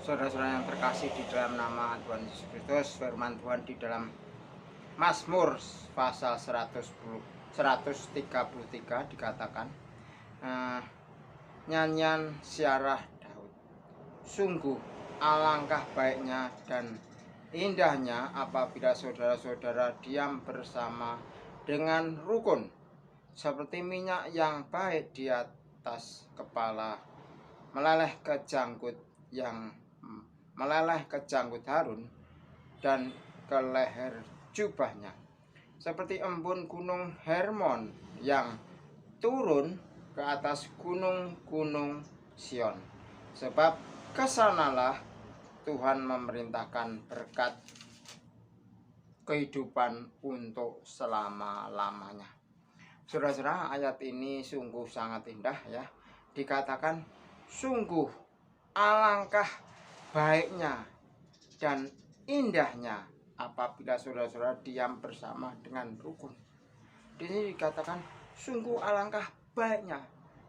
Saudara-saudara yang terkasih di dalam nama Tuhan Yesus Kristus, firman Tuhan di dalam Mazmur pasal 133 dikatakan, nyanyian siarah Daud. Sungguh alangkah baiknya dan indahnya apabila saudara-saudara diam bersama dengan rukun, seperti minyak yang baik di atas kepala meleleh ke janggut Harun dan ke leher jubahnya, seperti embun gunung Hermon yang turun ke atas gunung-gunung Sion. Sebab kesanalah Tuhan memerintahkan berkat kehidupan untuk selama-lamanya. Saudara-saudara, ayat ini sungguh sangat indah ya. Dikatakan sungguh alangkah baiknya dan indahnya apabila saudara-saudara diam bersama dengan rukun. Di sini dikatakan sungguh alangkah baiknya.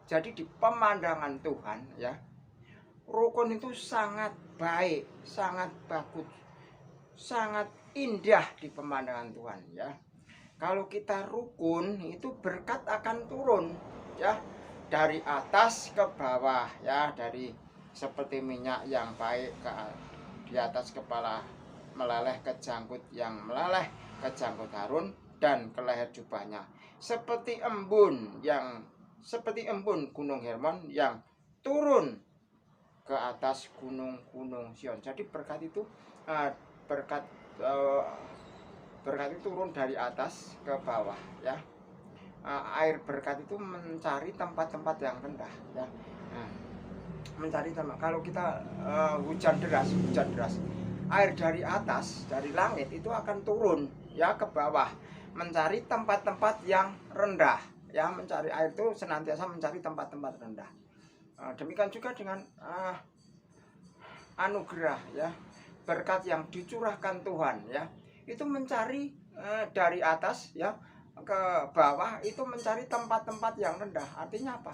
Jadi di pemandangan Tuhan ya, rukun itu sangat baik, sangat bagus, sangat indah di pemandangan Tuhan ya. Kalau kita rukun itu berkat akan turun ya, dari atas ke bawah ya, dari seperti minyak yang baik di atas kepala meleleh ke janggut Harun dan ke leher jubahnya, seperti embun gunung Hermon yang turun ke atas gunung-gunung Sion. Jadi berkat itu berkat itu turun dari atas ke bawah ya. Air berkat itu mencari tempat-tempat yang rendah ya. Mencari tempat. Kalau kita hujan deras, air dari atas, dari langit itu akan turun ya ke bawah, mencari tempat-tempat yang rendah ya. Mencari air itu senantiasa mencari tempat-tempat rendah. Demikian juga dengan anugerah ya, berkat yang dicurahkan Tuhan ya, itu mencari dari atas ya ke bawah, itu mencari tempat-tempat yang rendah. Artinya apa?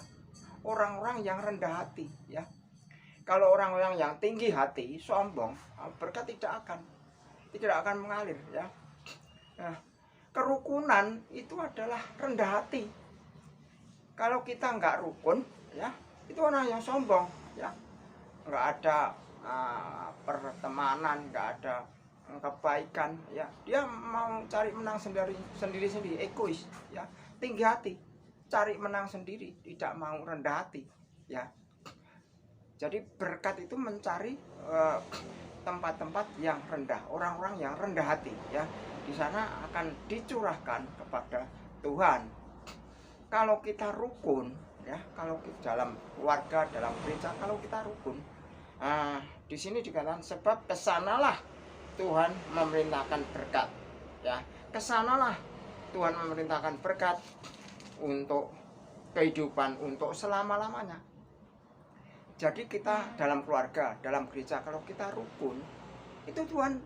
Orang-orang yang rendah hati ya. Kalau orang-orang yang tinggi hati, sombong, berkat tidak akan mengalir ya. Nah, kerukunan itu adalah rendah hati. Kalau kita nggak rukun ya, itu orang yang sombong ya, nggak ada pertemanan, nggak ada kebaikan ya. Dia mau cari menang sendiri, egois ya, tinggi hati, cari menang sendiri, tidak mau rendah hati ya. Jadi berkat itu mencari tempat-tempat yang rendah, orang-orang yang rendah hati ya. Di sana akan dicurahkan kepada Tuhan. Kalau kita rukun ya, kalau kita dalam keluarga, dalam gereja, kalau kita rukun, di sini dikatakan sebab kesanalah Tuhan memerintahkan berkat ya. Kesanalah Tuhan memerintahkan berkat untuk kehidupan untuk selama-lamanya. Jadi kita dalam keluarga, dalam gereja, kalau kita rukun, itu Tuhan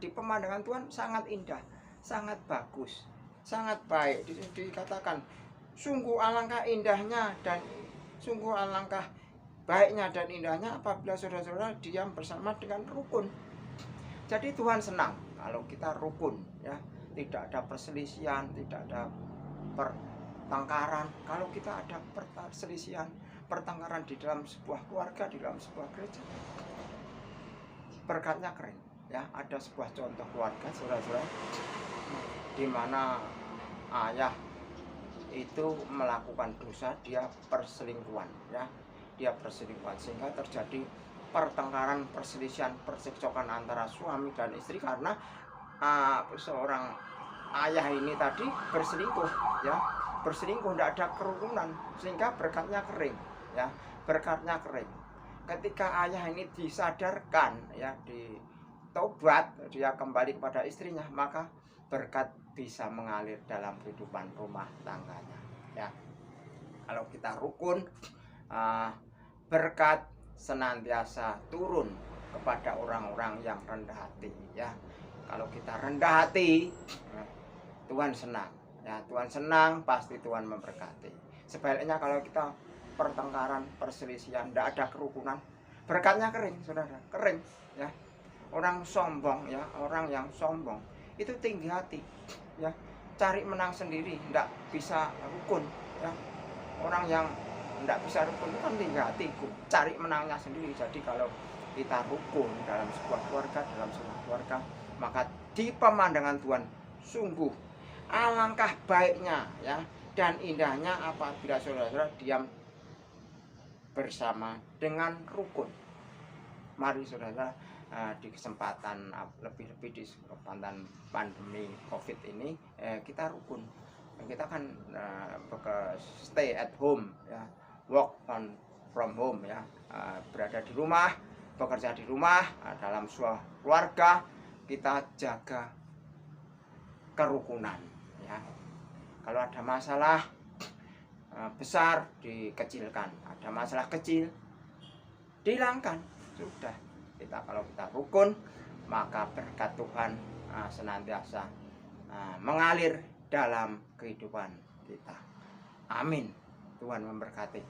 di pemandangan Tuhan sangat indah, sangat bagus, sangat baik. Dikatakan sungguh alangkah indahnya dan sungguh alangkah baiknya dan indahnya apabila saudara-saudara diam bersama dengan rukun. Jadi Tuhan senang kalau kita rukun ya, tidak ada perselisihan, tidak ada pertengkaran. Kalau kita ada perselisihan, pertengkaran di dalam sebuah keluarga, di dalam sebuah gereja, berkatnya kering ya. Ada sebuah contoh keluarga saudara-saudara, di mana ayah itu melakukan dosa, dia perselingkuhan ya, sehingga terjadi pertengkaran, perselisihan, percekcokan antara suami dan istri karena seorang ayah ini tadi berselingkuh ya, tidak ada kerukunan, sehingga berkatnya kering ya, Ketika ayah ini disadarkan ya, ditobat, dia kembali kepada istrinya, maka berkat bisa mengalir dalam kehidupan rumah tangganya ya. Kalau kita rukun, berkat senantiasa turun kepada orang-orang yang rendah hati ya. Kalau kita rendah hati, Tuhan senang ya. Tuhan senang, pasti Tuhan memberkati. Sebaliknya kalau kita pertengkaran, perselisihan, tidak ada kerukunan, berkatnya kering, saudara, kering ya. Orang sombong ya, orang yang sombong itu tinggi hati ya, cari menang sendiri, tidak bisa rukun ya. Orang yang tidak bisa rukun itu kan tinggi hati, cari menangnya sendiri. Jadi kalau kita rukun dalam sebuah keluarga, maka di pemandangan Tuhan sungguh alangkah baiknya ya dan indahnya apabila saudara-saudara diam bersama dengan rukun. Mari saudara, di kesempatan lebih-lebih di kesempatan pandemi COVID ini kita rukun. Kita kan stay at home ya, work from home ya, berada di rumah, bekerja di rumah, dalam sebuah keluarga kita jaga kerukunan ya. Kalau ada masalah besar dikecilkan, ada masalah kecil dihilangkan. Sudah, kalau kita rukun, maka berkat Tuhan senantiasa mengalir dalam kehidupan kita. Amin. Tuhan memberkati.